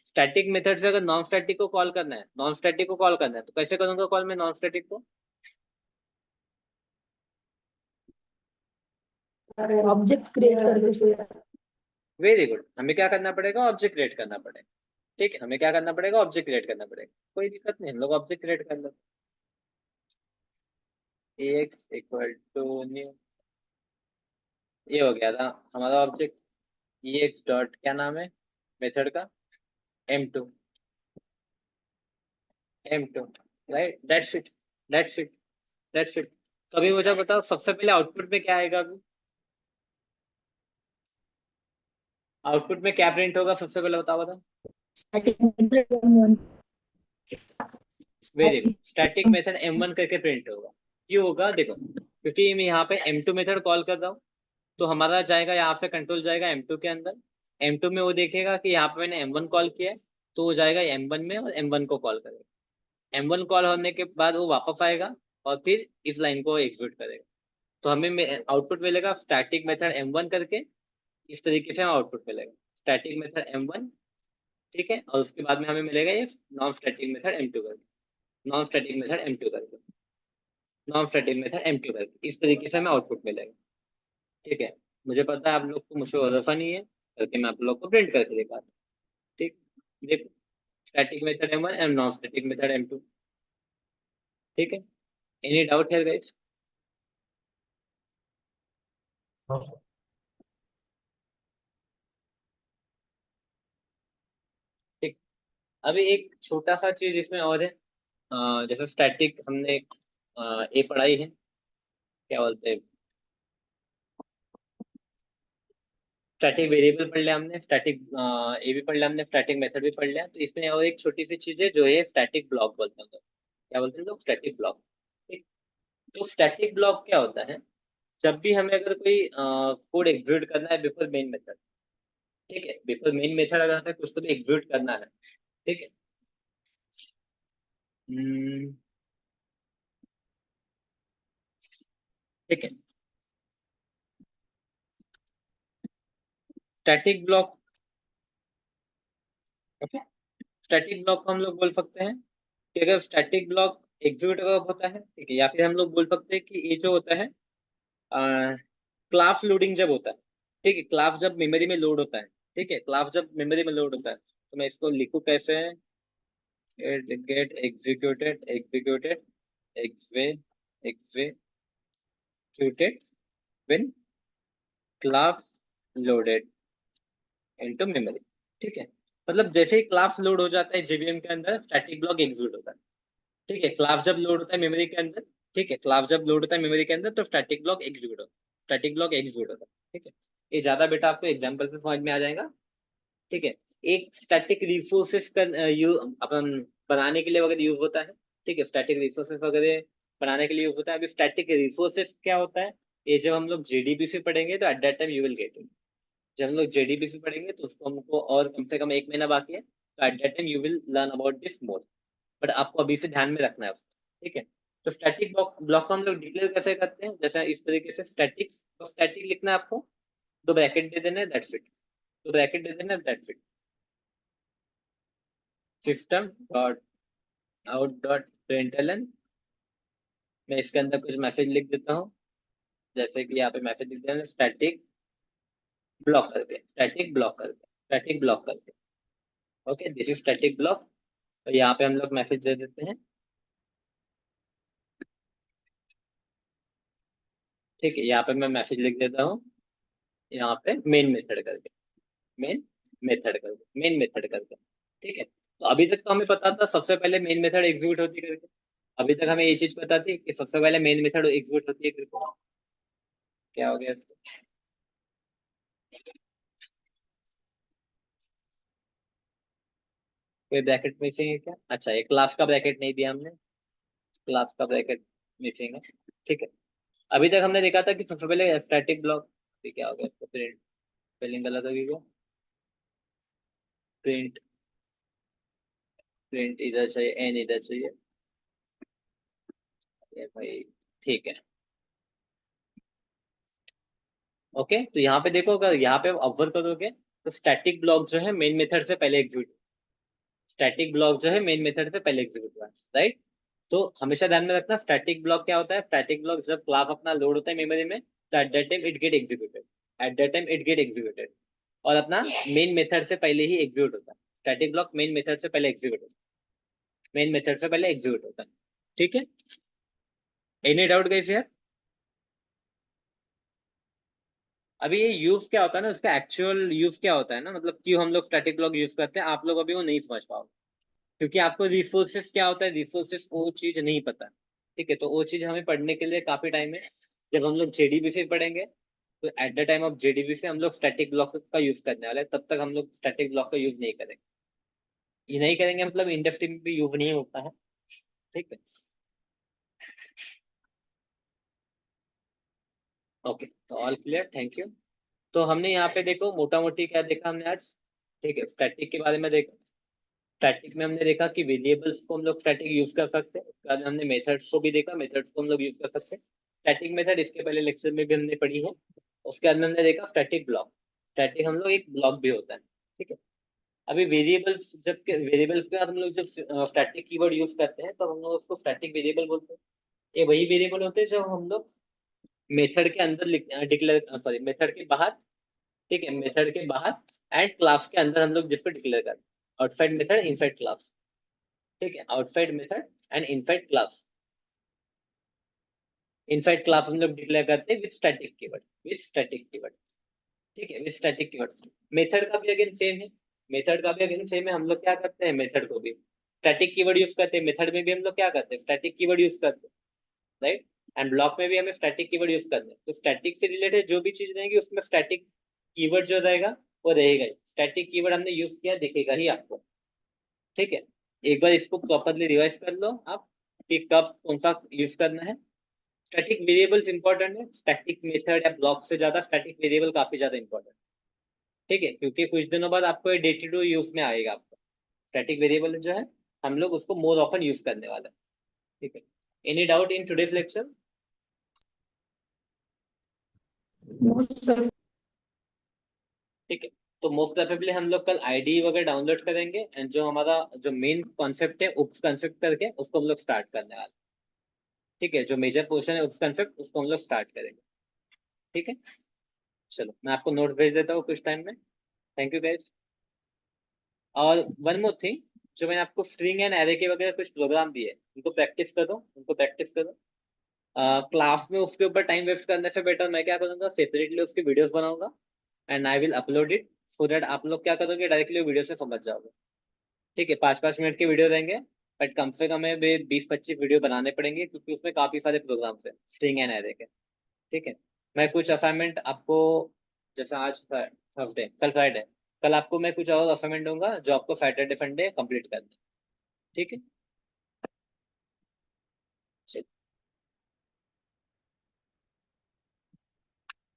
स्टैटिक मेथड से अगर नॉन स्टैटिक को कॉल करना है, तो कैसे करूंगा कॉल में नॉन स्टैटिक को? ऑब्जेक्ट क्रिएट करके। वेरी गुड, हमें क्या करना पड़ेगा, ऑब्जेक्ट क्रिएट करना पड़ेगा। ठीक है, हमें क्या करना पड़ेगा, ऑब्जेक्ट क्रिएट करना पड़ेगा। कोई दिक्कत नहीं, हम लोग ऑब्जेक्ट क्रिएट कर लेते। एक्स इक्वल टू न्यू, ये हो गया था हमारा ऑब्जेक्ट। एक्स डॉट क्या नाम है मेथड का, M2 राइट, दैट्स इट। तो अभी मुझे बताओ सबसे पहले आउटपुट में क्या आएगा, अभी आउटपुट में क्या प्रिंट होगा सबसे पहले बताओ बताओ। Very good, static method M1 करके प्रिंट होगा। क्यों होगा देखो, क्योंकि मैं यहाँ पे M2 मेथड कॉल कर रहा हूँ, तो हमारा जाएगा यहाँ से कंट्रोल जाएगा M2 के अंदर। M2 में वो देखेगा कि यहाँ पे मैंने M1 कॉल किया है, तो वो जाएगा M1 में और M1 को कॉल करेगा। M1 कॉल होने के बाद वो वापस आएगा और फिर इस लाइन को एग्जीक्यूट करेगा। तो हमें आउटपुट मिलेगा स्टैटिक मेथड M1 करके, इस तरीके से हमें आउटपुट मिलेगा स्टैटिक मेथड M1। ठीक है, और उसके बाद में हमें मिलेगा ये नॉन स्टैटिक मेथड M2 करके, नॉन स्टैटिक मेथड M2 करके, नॉन स्टैटिक मेथड M2 करके, इस तरीके से हमें आउटपुट मिलेगा। ठीक है, मुझे पता है आप लोग को मुझसे वजीफा नहीं है करके मैं आप लोग को प्रिंट करके दिखाता हूँ। ठीक, देखो static method M1 and non static method M2। ठीक है, एनी डाउट है गाइस? हाँ। ठीक, अभी एक छोटा सा चीज इसमें और है। जैसे स्टैटिक हमने ए पढ़ाई है, क्या बोलते हैं, स्टैटिक वेरिएबल पढ़ लिया हमने, स्टैटिक ए भी पढ़ लिया हमने, स्टैटिक मेथड भी पढ़ लिया। तो इसमें और एक छोटी सी चीज है जो है स्टैटिक ब्लॉक बोलते हैं लोग। क्या बोलते हैं लोग, स्टैटिक ब्लॉक। ठीक, तो स्टैटिक ब्लॉक क्या होता है, जब भी हमें अगर कोई कोड एग्जीक्यूट करना है बिफोर मेन मेथड, ठीक है, बिफोर मेन मेथड अगर हमें कुछ तो भी एग्जीक्यूट करना है, ठीक है। हम्म, ठीक है, static block, okay, static block को हम लोग बोल सकते हैं कि अगर स्टैटिक ब्लॉक एग्जीक्यूट अगर होता है, ठीक है, या फिर हम लोग बोल सकते हैं कि ये जो होता है क्लास लोडिंग जब होता है, ठीक है, क्लास जब मेमोरी में लोड होता है, ठीक है, क्लास जब मेमोरी में लोड होता है, तो मैं इसको लिखूं कैसे है, get executed executed when class loaded into memory. ठीक है, मतलब जैसे ही क्लास लोड हो जाता है JVM के अंदर, स्टैटिक ब्लॉक एग्जीक्यूट होता है। ठीक है, क्लास जब लोड होता है मेमोरी के अंदर, ठीक है, क्लास जब लोड होता है मेमोरी के अंदर तो स्टैटिक ब्लॉक एग्जीक्यूट होता है, स्टैटिक ब्लॉक एग्जीक्यूट होता है। ठीक है, ये ज्यादा बेटा आपको एग्जांपल पे समझ में आ जाएगा। ठीक है, एक स्टैटिक रिसोर्सेस का अपन बनाने के लिए वगैरह यूज होता है। ठीक है, स्टैटिक रिसोर्सेस वगैरह बनाने के लिए यूज होता है। अभी स्टैटिक रिसोर्सेस क्या होता है, ये जब हम लोग JDBC पढ़ेंगे तो eight that time you will get it. जब हम लोग JDBC पढ़ेंगे तो उसको हमको और कम से कम 1 महीना बाकी है, तो eight that time you will learn about this more, but आपको अभी से ध्यान में रखना है उसको। ठीक है, तो स्टैटिक ब्लॉक को हम लोग डिक्लेयर कैसे करते हैं, जैसे इस तरीके से स्टैटिक लिखना है आपको, दो ब्रैकेट दे देना है, दैट्स इट, दो ब्रैकेट दे देना है, that's it. System dot out dot println, मैं इसके अंदर कुछ मैसेज लिख देता हूँ, जैसे कि यहाँ पे मैसेज लिख देना स्टैटिक ब्लॉक करके, okay, this is static block. तो यहाँ पे हम लोग मैसेज दे देते हैं। ठीक है, यहाँ पे मैं मैसेज लिख देता हूँ, यहाँ पे मेन मेथड करके, मेन मेथड करके। ठीक है, तो अभी अभी तक तो हमें पता था सबसे पहले मेन मेथड एग्जीक्यूट होती है करके, अभी तक हमें ये चीज पता थी कि सबसे पहले मेन मेथड एग्जीक्यूट होती है करके। क्या हो गया? कोई ब्रैकेट मिसिंग है क्या? अच्छा, एक क्लास का ब्रैकेट नहीं दिया हमने, क्लास का ब्रैकेट मिसिंग है। ठीक है, अभी तक हमने देखा था कि सबसे पहले स्टैटिक ब्लॉक, क्या हो गया इसको, प्रिंट स्पेलिंग गलत होगी क्या? प्रिंट, प्रिंट इधर चाहिए, एन इधर चाहिए, ये भाई ठीक है। ओके, तो यहाँ पे देखो, अगर यहाँ पे ऑब्जर्व करोगे तो स्टैटिक ब्लॉक जो है मेन मेथड से पहले एग्जीक्यूट, स्टैटिक ब्लॉक जो है मेन मेथड से पहले एग्जीक्यूट हुआ है, राइट। तो हमेशा ध्यान में रखना स्टैटिक ब्लॉक क्या होता है। स्टैटिक ब्लॉक जब क्लास अपना लोड होता है मेमोरी में, तो eight that time it get executed, eight that time it get executed, और अपना मेन मेथड से पहले ही एग्जीक्यूट होता है। स्टैटिक ब्लॉक मेन मेथड से पहले एग्जीक्यूट होता है, मेन मेथड से पहले एग्जीक्यूट होता है। ठीक है, एनी डाउट गाइस यार? अभी ये यूज क्या होता है ना, उसका एक्चुअल यूज क्या होता है ना, मतलब क्यों हम लोग स्टैटिक ब्लॉक यूज करते हैं, आप लोग अभी वो नहीं समझ पाओगे, क्योंकि आपको रिसोर्सेस क्या होता है, रिसोर्सेस वो चीज नहीं पता। ठीक है, तो वो चीज हमें पढ़ने के लिए काफी टाइम है। जब हम लोग जेडीबीसी पढ़ेंगे, तो at the time of JDBC हम लोग स्टैटिक ब्लॉक का यूज करने वाले हैं, तब तक हम लोग स्टैटिक ब्लॉक का यूज नहीं करेंगे। ये नहीं करेंगे मतलब इंडस्ट्री में भी यूज नहीं होता है। ठीक है, ओके, तो ऑल क्लियर, थैंक यू। तो हमने यहाँ पे देखो मोटा मोटी क्या देखा हमने आज। ठीक है, स्टैटिक के बारे में देखा। स्टैटिक में हमने देखा कि वेरिएबल्स को हम लोग स्टैटिक यूज कर सकते हैं, उसके बाद हमने मेथड्स को भी देखा, मेथड्स को हम लोग यूज कर सकते हैं। स्टैटिक मेथड इसके पहले लेक्चर में भी हमने पढ़ी है। उसके बाद में हमने देखा स्टैटिक ब्लॉक, स्टैटिक हम लोग एक ब्लॉक भी होता है। ठीक है, अभी वेरिएबल्स, जब वेरिएबल्स के बाद हम लोग जब स्टैटिक कीवर्ड यूज करते हैं तो हम लोग उसको स्टैटिक वेरिएबल बोलते हैं। ये वही वेरिएबल होते हैं जब हम लोग मेथड के अंदर डिक्लेयर, सॉरी मेथड के बाहर, ठीक है, मेथड के बाहर एंड क्लास के अंदर हम लोग जिसको डिक्लेयर करते हैं। Outside method, inside class. ठीक है, outside method and inside class. Inside class हम लोग डिक्लेयर करते हैं with static keyword, with static keyword. ठीक है, विद स्टैटिक कीवर्ड। मेथड का भी अगेन सेम है, मेथड का भी अगेन सेम है। हम लोग क्या करते हैं, मेथड को भी स्टैटिक कीवर्ड यूज करते हैं, मेथड में भी हम लोग क्या करते हैं, स्टैटिक कीवर्ड यूज करते हैं, राइट। एंड ब्लॉक में भी हमें स्टैटिक कीवर्ड यूज करते हैं। तो स्टैटिक से रिलेटेड जो भी चीज रहेगी उसमें स्टैटिक कीवर्ड जो रहेगा वो रहेगा ही। स्टैटिक कीवर्ड हमने यूज किया दिखेगा ही आपको। ठीक है, एक बार इसको प्रॉपरली रिवाइज कर लो आप कि कब कौन सा यूज करना है। स्टैटिक वेरिएबल्स इंपॉर्टेंट है, स्टैटिक मेथड या ब्लॉक से ज्यादा स्टैटिक वेरिएबल काफी ज्यादा इंपॉर्टेंट। ठीक है, क्योंकि कुछ दिनों बाद आपको डे टू डे यूज में आएगा आपको स्टैटिक वेरिएबल जो है, हम लोग उसको मोर ऑफन यूज करने वाले हैं। ठीक है, any doubt in today's lecture? ठीक है, तो मोस्ट प्रोबेबली हम लोग कल आईडी वगैरह डाउनलोड करेंगे एंड जो हमारा जो मेन कॉन्सेप्ट है उप्स कॉन्सेप्ट करके उसको हम लोग स्टार्ट करने वाले हैं। ठीक है, जो मेजर पोर्शन है उप्स कॉन्सेप्ट उसको हम लोग स्टार्ट करेंगे। ठीक है, चलो मैं आपको नोट भेज देता हूँ कुछ टाइम में। Thank you guys. और वन मोर थिंग, जो मैंने आपको स्ट्रिंग एंड एरे के वगैरह कुछ प्रोग्राम दिए, उनको प्रैक्टिस करो, उनको प्रैक्टिस करो। क्लास में उसके ऊपर टाइम वेस्ट करने से बेटर मैं क्या करूंगा, सेपरेटली उसकी वीडियोस बनाऊंगा and I will upload it, so that आप लोग क्या करोगे, डायरेक्टली वीडियो से समझ जाओगे। ठीक है, 5-5 मिनट के वीडियो देंगे, बट कम से कम हमें 20-25 वीडियो बनाने पड़ेंगे, क्योंकि उसमें काफी सारे प्रोग्राम्स हैं स्ट्रिंग एंड एरे के। ठीक है, मैं कुछ असाइनमेंट आपको, जैसे आज थर्सडे, कल फ्राइडे, कल आपको मैं कुछ और असाइनमेंट दूंगा जो आपको सैटरडे संडे कंप्लीट करना है। ठीक है,